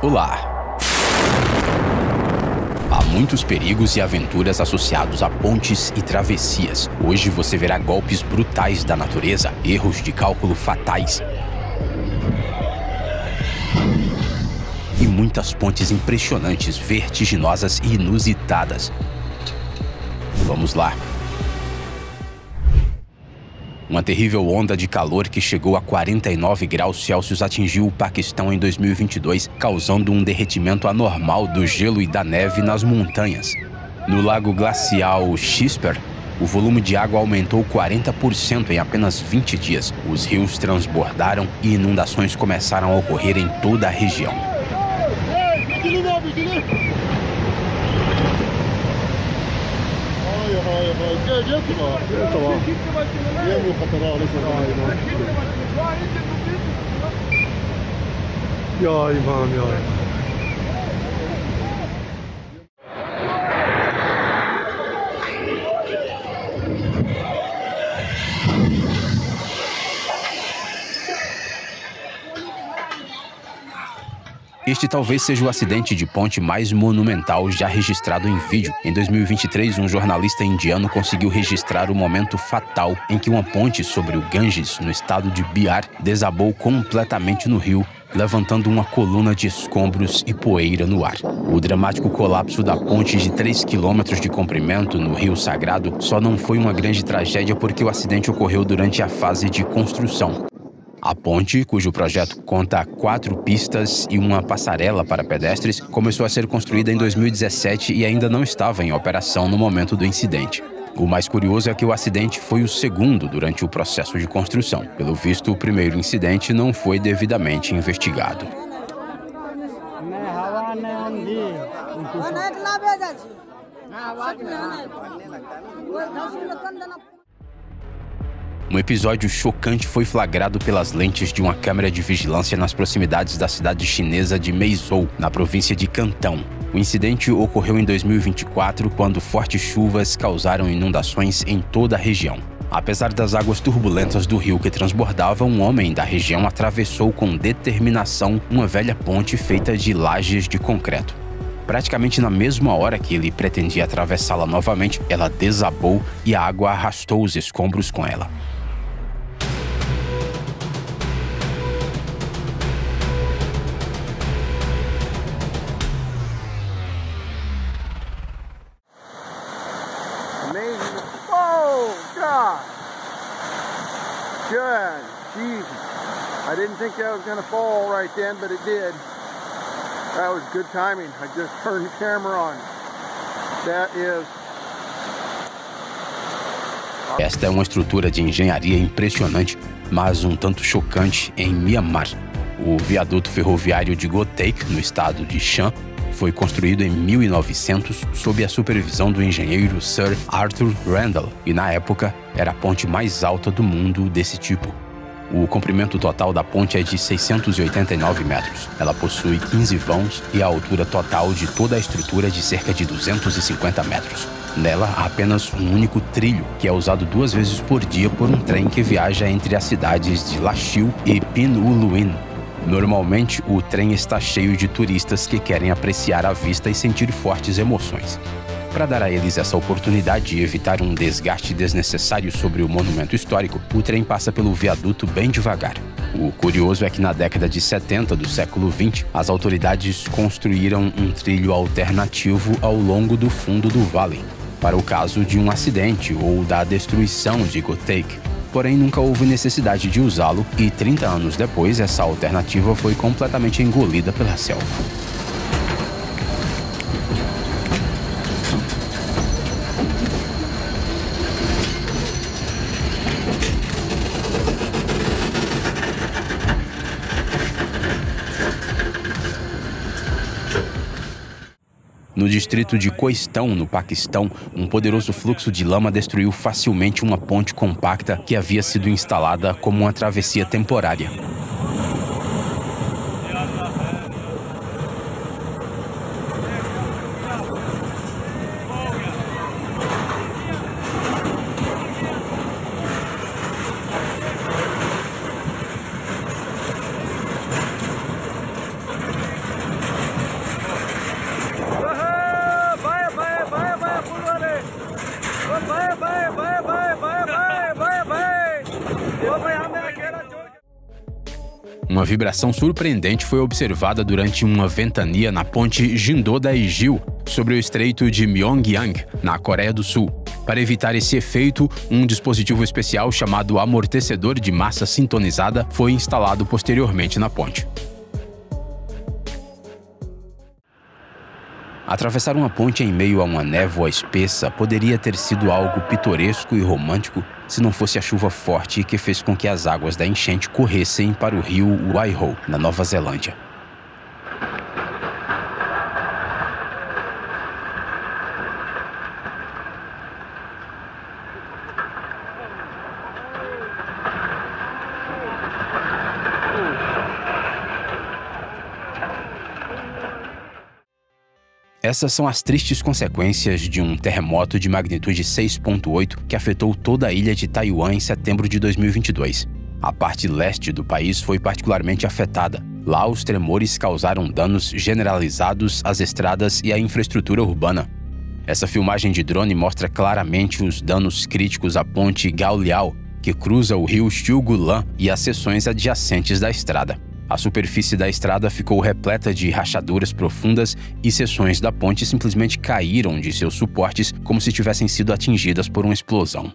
Olá! Há muitos perigos e aventuras associados a pontes e travessias. Hoje você verá golpes brutais da natureza, erros de cálculo fatais e muitas pontes impressionantes, vertiginosas e inusitadas. Vamos lá! Uma terrível onda de calor que chegou a 49 graus Celsius atingiu o Paquistão em 2022, causando um derretimento anormal do gelo e da neve nas montanhas. No lago glacial Chisper, o volume de água aumentou 40% em apenas 20 dias. Os rios transbordaram e inundações começaram a ocorrer em toda a região. Este talvez seja o acidente de ponte mais monumental já registrado em vídeo. Em 2023, um jornalista indiano conseguiu registrar o momento fatal em que uma ponte sobre o Ganges, no estado de Bihar, desabou completamente no rio, levantando uma coluna de escombros e poeira no ar. O dramático colapso da ponte de 3 quilômetros de comprimento no Rio Sagrado só não foi uma grande tragédia porque o acidente ocorreu durante a fase de construção. A ponte, cujo projeto conta 4 pistas e uma passarela para pedestres, começou a ser construída em 2017 e ainda não estava em operação no momento do incidente. O mais curioso é que o acidente foi o segundo durante o processo de construção. Pelo visto, o primeiro incidente não foi devidamente investigado. Um episódio chocante foi flagrado pelas lentes de uma câmera de vigilância nas proximidades da cidade chinesa de Meizhou, na província de Cantão. O incidente ocorreu em 2024, quando fortes chuvas causaram inundações em toda a região. Apesar das águas turbulentas do rio que transbordava, um homem da região atravessou com determinação uma velha ponte feita de lajes de concreto. Praticamente na mesma hora que ele pretendia atravessá-la novamente, ela desabou e a água arrastou os escombros com ela. Good. Jesus. I didn't think that was going to fall right then, but it did. That was good timing. I just turned the camera on. That is... Esta é uma estrutura de engenharia impressionante, mas um tanto chocante em Myanmar. O viaduto ferroviário de Gotek, no estado de Shan, foi construído em 1900 sob a supervisão do engenheiro Sir Arthur Randall e, na época, era a ponte mais alta do mundo desse tipo. O comprimento total da ponte é de 689 metros. Ela possui 15 vãos e a altura total de toda a estrutura é de cerca de 250 metros. Nela, há apenas um único trilho, que é usado 2 vezes por dia por um trem que viaja entre as cidades de Lashio e Pinuluin. Normalmente, o trem está cheio de turistas que querem apreciar a vista e sentir fortes emoções. Para dar a eles essa oportunidade e evitar um desgaste desnecessário sobre o monumento histórico, o trem passa pelo viaduto bem devagar. O curioso é que na década de 70 do século 20, as autoridades construíram um trilho alternativo ao longo do fundo do vale, para o caso de um acidente ou da destruição de Gotek. Porém, nunca houve necessidade de usá-lo e 30 anos depois, essa alternativa foi completamente engolida pela selva. No distrito de Koistão, no Paquistão, um poderoso fluxo de lama destruiu facilmente uma ponte compacta que havia sido instalada como uma travessia temporária. Uma vibração surpreendente foi observada durante uma ventania na ponte Jindo-Daejeon, sobre o estreito de Myeongyang, na Coreia do Sul. Para evitar esse efeito, um dispositivo especial chamado amortecedor de massa sintonizada foi instalado posteriormente na ponte. Atravessar uma ponte em meio a uma névoa espessa poderia ter sido algo pitoresco e romântico se não fosse a chuva forte que fez com que as águas da enchente corressem para o rio Waiho, na Nova Zelândia. Essas são as tristes consequências de um terremoto de magnitude 6,8 que afetou toda a ilha de Taiwan em setembro de 2022. A parte leste do país foi particularmente afetada. Lá, os tremores causaram danos generalizados às estradas e à infraestrutura urbana. Essa filmagem de drone mostra claramente os danos críticos à ponte Gaoliao, que cruza o rio Xiugulan e as seções adjacentes da estrada. A superfície da estrada ficou repleta de rachaduras profundas e seções da ponte simplesmente caíram de seus suportes como se tivessem sido atingidas por uma explosão.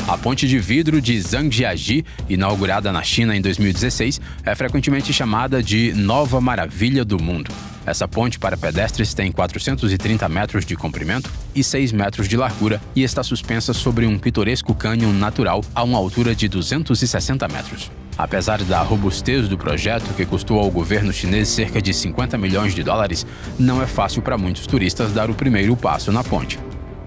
A ponte de vidro de Zhangjiajie, inaugurada na China em 2016, é frequentemente chamada de Nova Maravilha do Mundo. Essa ponte para pedestres tem 430 metros de comprimento e 6 metros de largura e está suspensa sobre um pitoresco cânion natural a uma altura de 260 metros. Apesar da robustez do projeto, que custou ao governo chinês cerca de 50 milhões de dólares, não é fácil para muitos turistas dar o primeiro passo na ponte.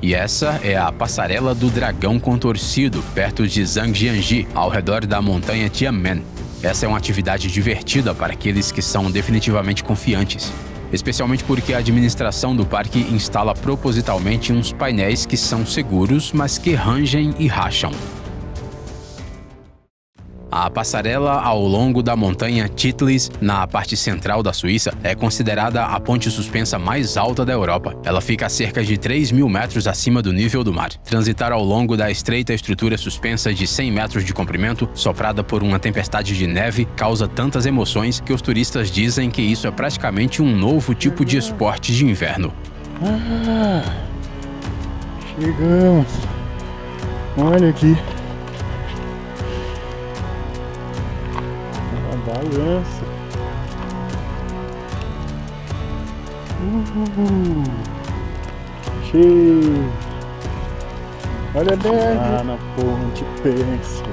E essa é a Passarela do Dragão Contorcido, perto de Zhangjiajie, ao redor da montanha Tianmen. Essa é uma atividade divertida para aqueles que são definitivamente confiantes, especialmente porque a administração do parque instala propositalmente uns painéis que são seguros, mas que rangem e racham. A passarela ao longo da montanha Titlis, na parte central da Suíça, é considerada a ponte suspensa mais alta da Europa. Ela fica a cerca de 3.000 metros acima do nível do mar. Transitar ao longo da estreita estrutura suspensa de 100 metros de comprimento, soprada por uma tempestade de neve, causa tantas emoções que os turistas dizem que isso é praticamente um novo tipo de esporte de inverno. Chegamos! Olha aqui! Balança. Cheio. Olha lá na ponte, pensa.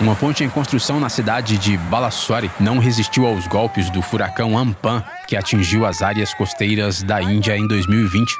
Uma ponte em construção na cidade de Balasore não resistiu aos golpes do furacão Amphan, que atingiu as áreas costeiras da Índia em 2020.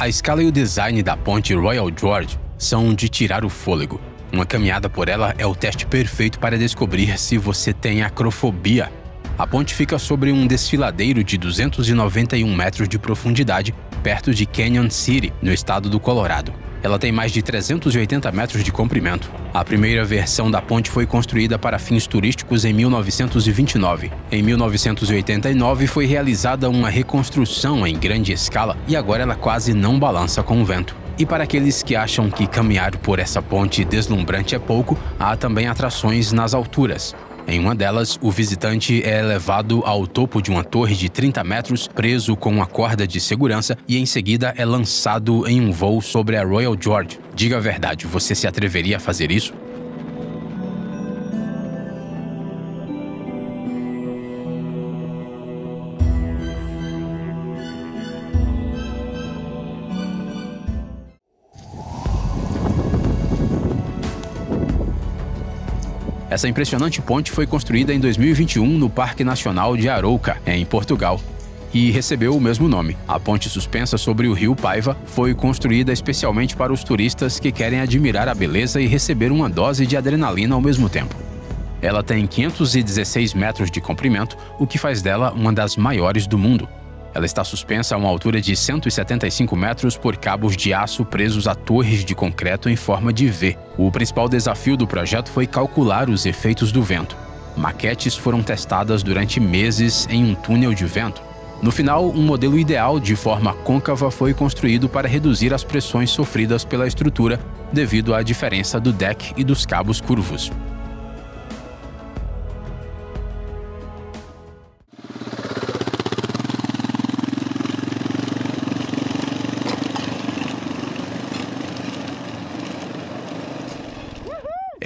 A escala e o design da ponte Royal George são de tirar o fôlego. Uma caminhada por ela é o teste perfeito para descobrir se você tem acrofobia. A ponte fica sobre um desfiladeiro de 291 metros de profundidade, perto de Canyon City, no estado do Colorado. Ela tem mais de 380 metros de comprimento. A primeira versão da ponte foi construída para fins turísticos em 1929. Em 1989 foi realizada uma reconstrução em grande escala e agora ela quase não balança com o vento. E para aqueles que acham que caminhar por essa ponte deslumbrante é pouco, há também atrações nas alturas. Em uma delas, o visitante é levado ao topo de uma torre de 30 metros, preso com uma corda de segurança e em seguida é lançado em um voo sobre a Royal George. Diga a verdade, você se atreveria a fazer isso? Essa impressionante ponte foi construída em 2021 no Parque Nacional de Arouca, em Portugal, e recebeu o mesmo nome. A ponte suspensa sobre o rio Paiva foi construída especialmente para os turistas que querem admirar a beleza e receber uma dose de adrenalina ao mesmo tempo. Ela tem 516 metros de comprimento, o que faz dela uma das maiores do mundo. Ela está suspensa a uma altura de 175 metros por cabos de aço presos a torres de concreto em forma de V. O principal desafio do projeto foi calcular os efeitos do vento. Maquetes foram testadas durante meses em um túnel de vento. No final, um modelo ideal de forma côncava foi construído para reduzir as pressões sofridas pela estrutura devido à diferença do deck e dos cabos curvos.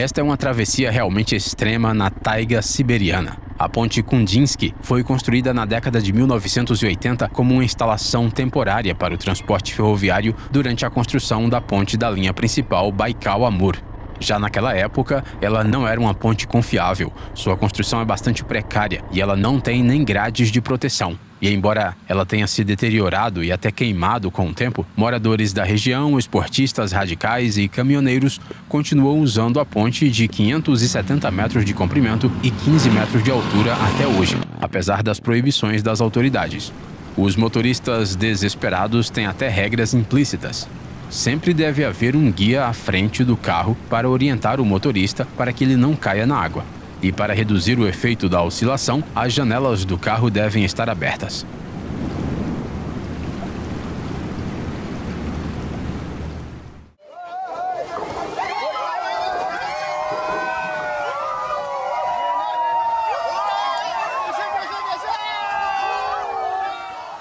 Esta é uma travessia realmente extrema na taiga siberiana. A ponte Kundinsky foi construída na década de 1980 como uma instalação temporária para o transporte ferroviário durante a construção da ponte da linha principal Baikal-Amur. Já naquela época, ela não era uma ponte confiável, sua construção é bastante precária e ela não tem nem grades de proteção. E embora ela tenha se deteriorado e até queimado com o tempo, moradores da região, esportistas radicais e caminhoneiros continuam usando a ponte de 570 metros de comprimento e 15 metros de altura até hoje, apesar das proibições das autoridades. Os motoristas desesperados têm até regras implícitas. Sempre deve haver um guia à frente do carro para orientar o motorista para que ele não caia na água. E para reduzir o efeito da oscilação, as janelas do carro devem estar abertas.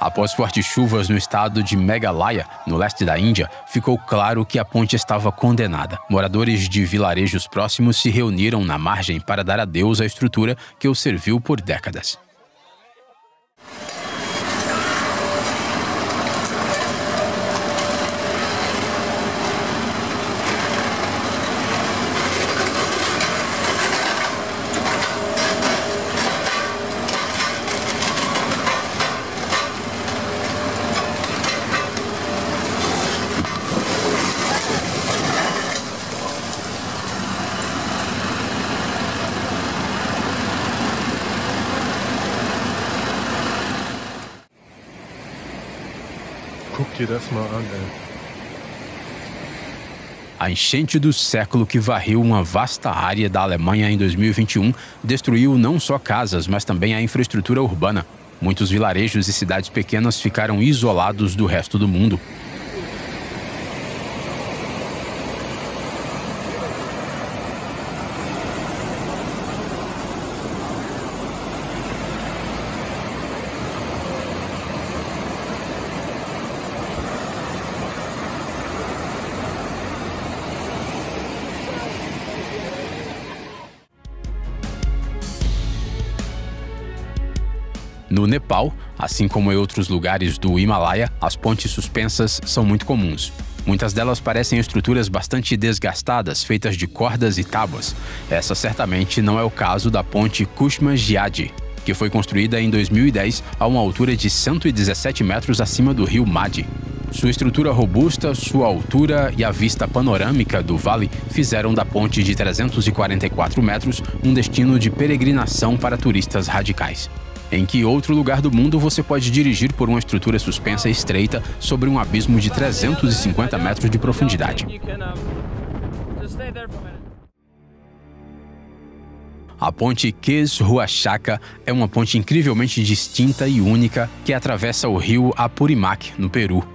Após fortes chuvas no estado de Meghalaya, no leste da Índia, ficou claro que a ponte estava condenada. Moradores de vilarejos próximos se reuniram na margem para dar adeus à estrutura que os serviu por décadas. Guck dir das mal an, ey. A enchente do século que varreu uma vasta área da Alemanha em 2021 destruiu não só casas, mas também a infraestrutura urbana. Muitos vilarejos e cidades pequenas ficaram isolados do resto do mundo. No Nepal, assim como em outros lugares do Himalaia, as pontes suspensas são muito comuns. Muitas delas parecem estruturas bastante desgastadas, feitas de cordas e tábuas. Essa certamente não é o caso da ponte Kushma-Gyadi, que foi construída em 2010 a uma altura de 117 metros acima do rio Madi. Sua estrutura robusta, sua altura e a vista panorâmica do vale fizeram da ponte de 344 metros um destino de peregrinação para turistas radicais. Em que outro lugar do mundo você pode dirigir por uma estrutura suspensa e estreita sobre um abismo de 350 metros de profundidade? A ponte Ques-Huachaca é uma ponte incrivelmente distinta e única que atravessa o rio Apurimac, no Peru.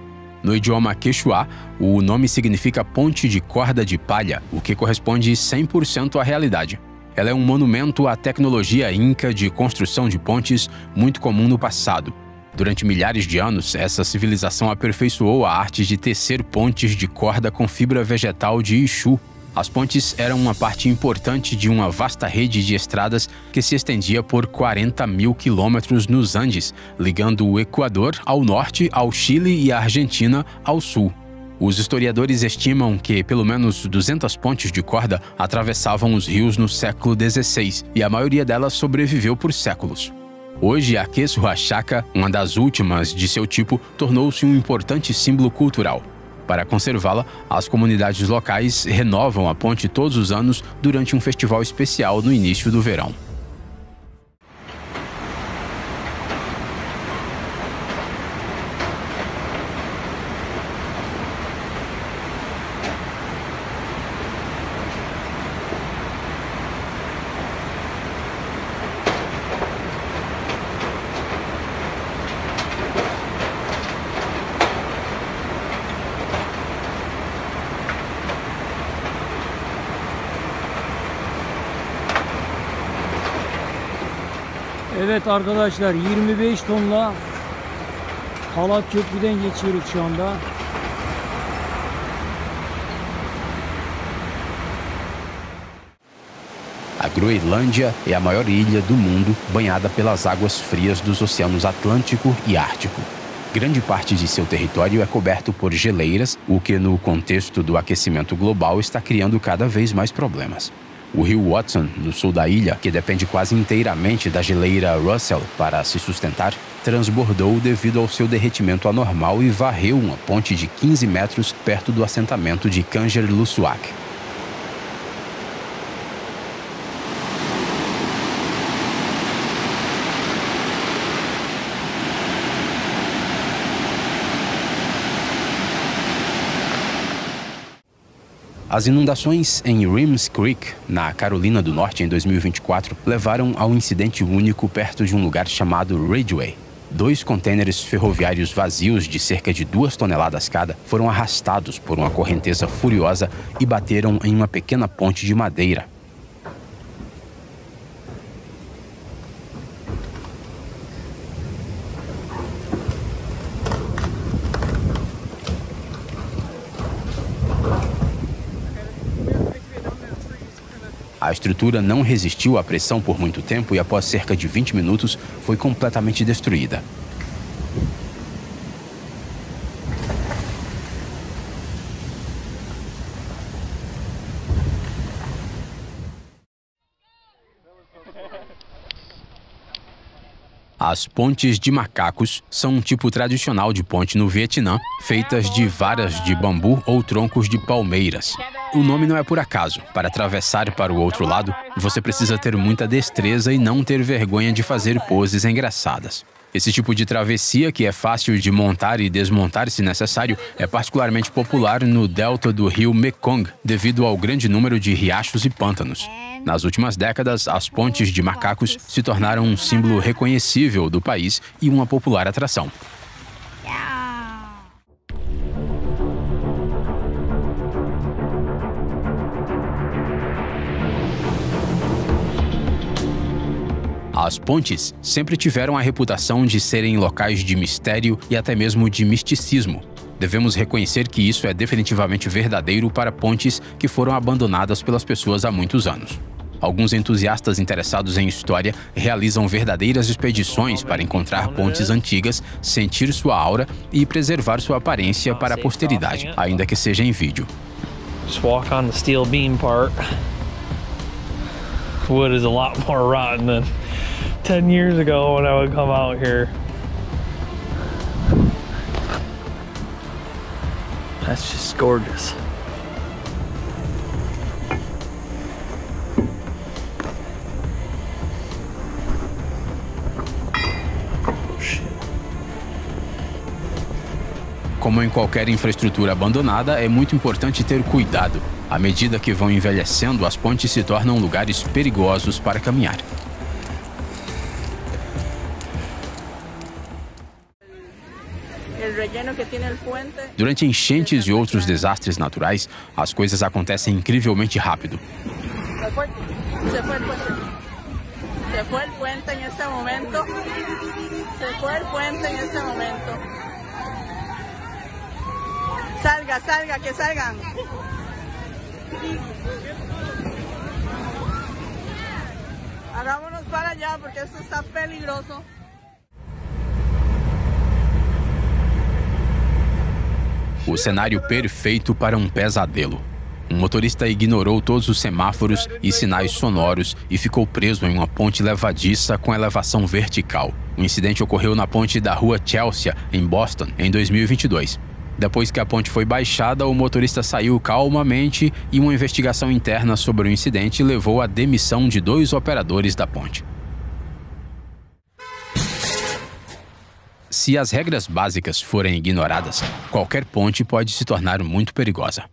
No idioma quechua, o nome significa ponte de corda de palha, o que corresponde 100% à realidade. Ela é um monumento à tecnologia inca de construção de pontes muito comum no passado. Durante milhares de anos, essa civilização aperfeiçoou a arte de tecer pontes de corda com fibra vegetal de Ichu. As pontes eram uma parte importante de uma vasta rede de estradas que se estendia por 40 mil quilômetros nos Andes, ligando o Equador ao norte, ao Chile e a Argentina ao sul. Os historiadores estimam que pelo menos 200 pontes de corda atravessavam os rios no século XVI, e a maioria delas sobreviveu por séculos. Hoje, a Ques-Huachaca, uma das últimas de seu tipo, tornou-se um importante símbolo cultural. Para conservá-la, as comunidades locais renovam a ponte todos os anos durante um festival especial no início do verão. Evet arkadaşlar, 25 tonla halat köprüden geçiyoruz şu anda. A Groenlândia é a maior ilha do mundo, banhada pelas águas frias dos oceanos Atlântico e Ártico. Grande parte de seu território é coberto por geleiras, o que no contexto do aquecimento global está criando cada vez mais problemas. O rio Watson, no sul da ilha, que depende quase inteiramente da geleira Russell para se sustentar, transbordou devido ao seu derretimento anormal e varreu uma ponte de 15 metros perto do assentamento de Kangerlussuaq. As inundações em Reems Creek, na Carolina do Norte, em 2024, levaram a um incidente único perto de um lugar chamado Ridgeway. 2 contêineres ferroviários vazios de cerca de 2 toneladas cada foram arrastados por uma correnteza furiosa e bateram em uma pequena ponte de madeira. A estrutura não resistiu à pressão por muito tempo e, após cerca de 20 minutos, foi completamente destruída. As pontes de macacos são um tipo tradicional de ponte no Vietnã, feitas de varas de bambu ou troncos de palmeiras. O nome não é por acaso. Para atravessar para o outro lado, você precisa ter muita destreza e não ter vergonha de fazer poses engraçadas. Esse tipo de travessia, que é fácil de montar e desmontar se necessário, é particularmente popular no delta do rio Mekong, devido ao grande número de riachos e pântanos. Nas últimas décadas, as pontes de macacos se tornaram um símbolo reconhecível do país e uma popular atração. As pontes sempre tiveram a reputação de serem locais de mistério e até mesmo de misticismo. Devemos reconhecer que isso é definitivamente verdadeiro para pontes que foram abandonadas pelas pessoas há muitos anos. Alguns entusiastas interessados em história realizam verdadeiras expedições para encontrar pontes antigas, sentir sua aura e preservar sua aparência para a posteridade, ainda que seja em vídeo. Just walk on the steel beam part. Wood is a lot more rotten than 10 years ago when I would come out here. That's just gorgeous. Como em qualquer infraestrutura abandonada, é muito importante ter cuidado. À medida que vão envelhecendo, as pontes se tornam lugares perigosos para caminhar. Durante enchentes e outros desastres naturais, as coisas acontecem incrivelmente rápido. Se fue el puente en ese momento. Se fue el puente en ese momento. Salga, salga, que salgan. Hagámonos para allá porque esto está peligroso. O cenário perfeito para um pesadelo. Um motorista ignorou todos os semáforos e sinais sonoros e ficou preso em uma ponte levadiça com elevação vertical. O incidente ocorreu na ponte da rua Chelsea, em Boston, em 2022. Depois que a ponte foi baixada, o motorista saiu calmamente e uma investigação interna sobre o incidente levou à demissão de 2 operadores da ponte. Se as regras básicas forem ignoradas, qualquer ponte pode se tornar muito perigosa.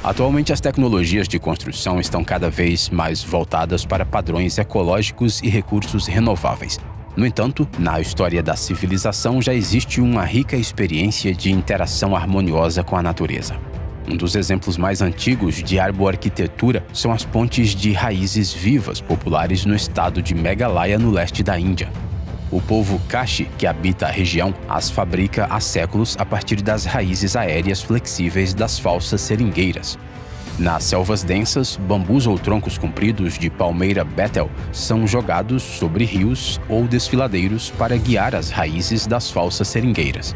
Atualmente, as tecnologias de construção estão cada vez mais voltadas para padrões ecológicos e recursos renováveis. No entanto, na história da civilização já existe uma rica experiência de interação harmoniosa com a natureza. Um dos exemplos mais antigos de arboarquitetura são as pontes de raízes vivas populares no estado de Meghalaya, no leste da Índia. O povo Kashi, que habita a região, as fabrica há séculos a partir das raízes aéreas flexíveis das falsas seringueiras. Nas selvas densas, bambus ou troncos compridos de palmeira betel são jogados sobre rios ou desfiladeiros para guiar as raízes das falsas seringueiras.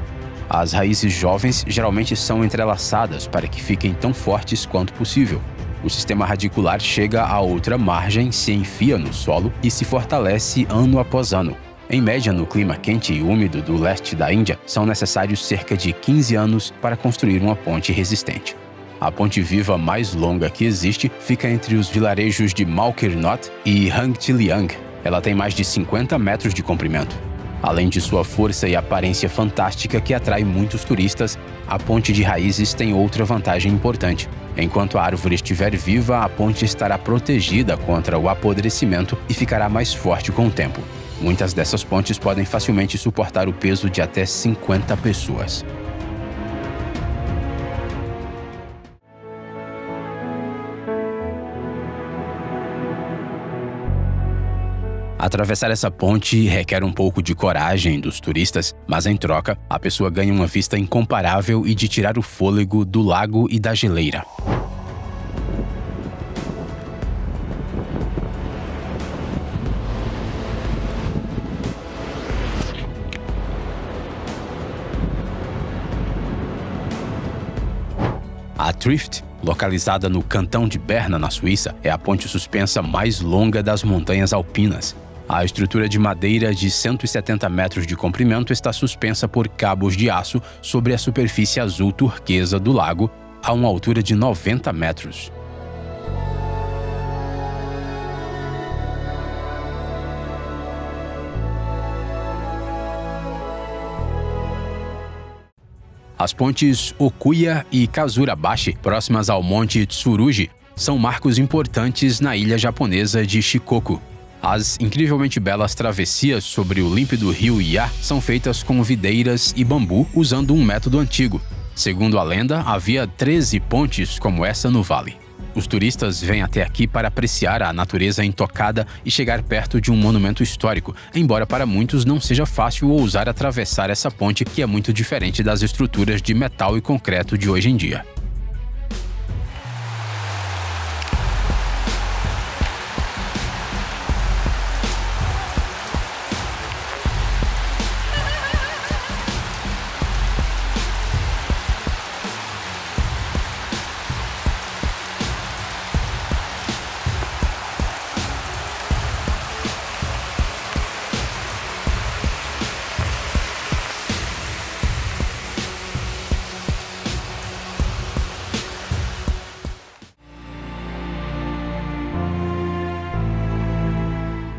As raízes jovens geralmente são entrelaçadas para que fiquem tão fortes quanto possível. O sistema radicular chega à outra margem, se enfia no solo e se fortalece ano após ano. Em média, no clima quente e úmido do leste da Índia, são necessários cerca de 15 anos para construir uma ponte resistente. A ponte viva mais longa que existe fica entre os vilarejos de Malkirnot e Hangtiliang. Ela tem mais de 50 metros de comprimento. Além de sua força e aparência fantástica que atrai muitos turistas, a ponte de raízes tem outra vantagem importante. Enquanto a árvore estiver viva, a ponte estará protegida contra o apodrecimento e ficará mais forte com o tempo. Muitas dessas pontes podem facilmente suportar o peso de até 50 pessoas. Atravessar essa ponte requer um pouco de coragem dos turistas, mas em troca, a pessoa ganha uma vista incomparável e de tirar o fôlego do lago e da geleira. A Trift, localizada no cantão de Berna, na Suíça, é a ponte suspensa mais longa das montanhas alpinas. A estrutura de madeira de 170 metros de comprimento está suspensa por cabos de aço sobre a superfície azul turquesa do lago, a uma altura de 90 metros. As pontes Okuya e Kazurabashi, próximas ao Monte Tsurugi, são marcos importantes na ilha japonesa de Shikoku. As incrivelmente belas travessias sobre o límpido rio Ya são feitas com videiras e bambu usando um método antigo. Segundo a lenda, havia 13 pontes como essa no vale. Os turistas vêm até aqui para apreciar a natureza intocada e chegar perto de um monumento histórico, embora para muitos não seja fácil ousar atravessar essa ponte que é muito diferente das estruturas de metal e concreto de hoje em dia.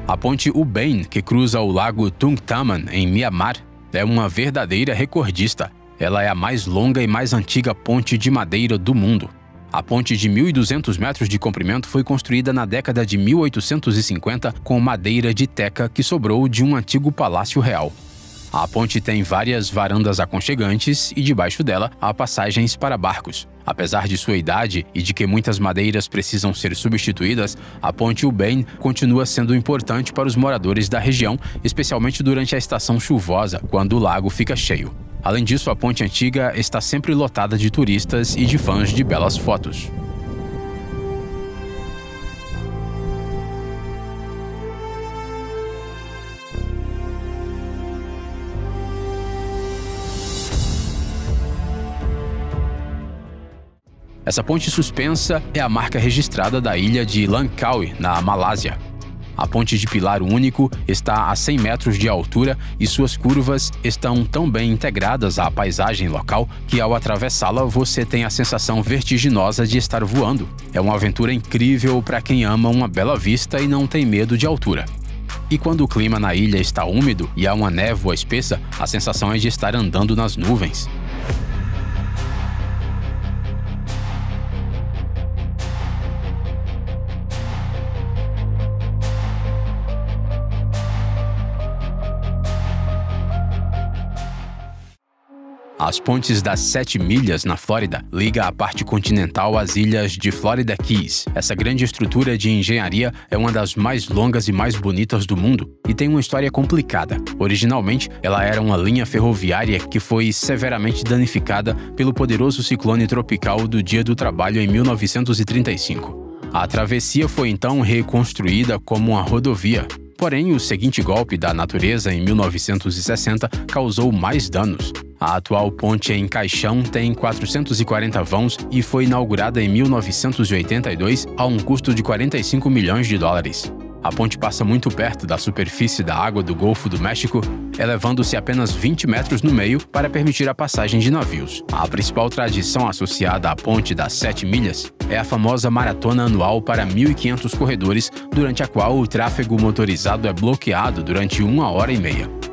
A ponte Ubain, que cruza o lago Tung Taman, em Mianmar, é uma verdadeira recordista. Ela é a mais longa e mais antiga ponte de madeira do mundo. A ponte de 1.200 metros de comprimento foi construída na década de 1850 com madeira de teca que sobrou de um antigo palácio real. A ponte tem várias varandas aconchegantes e debaixo dela há passagens para barcos. Apesar de sua idade e de que muitas madeiras precisam ser substituídas, a ponte Ubain continua sendo importante para os moradores da região, especialmente durante a estação chuvosa, quando o lago fica cheio. Além disso, a ponte antiga está sempre lotada de turistas e de fãs de belas fotos. Essa ponte suspensa é a marca registrada da ilha de Langkawi, na Malásia. A ponte de pilar único está a 100 metros de altura e suas curvas estão tão bem integradas à paisagem local que, ao atravessá-la, você tem a sensação vertiginosa de estar voando. É uma aventura incrível para quem ama uma bela vista e não tem medo de altura. E quando o clima na ilha está úmido e há uma névoa espessa, a sensação é de estar andando nas nuvens. As pontes das 7 milhas, na Flórida, liga a parte continental às ilhas de Florida Keys. Essa grande estrutura de engenharia é uma das mais longas e mais bonitas do mundo e tem uma história complicada. Originalmente, ela era uma linha ferroviária que foi severamente danificada pelo poderoso ciclone tropical do Dia do Trabalho em 1935. A travessia foi então reconstruída como uma rodovia. Porém, o seguinte golpe da natureza em 1960 causou mais danos. A atual ponte em caixão tem 440 vãos e foi inaugurada em 1982 a um custo de 45 milhões de dólares. A ponte passa muito perto da superfície da água do Golfo do México, elevando-se apenas 20 metros no meio para permitir a passagem de navios. A principal tradição associada à ponte das 7 milhas é a famosa maratona anual para 1.500 corredores, durante a qual o tráfego motorizado é bloqueado durante 1 hora e meia.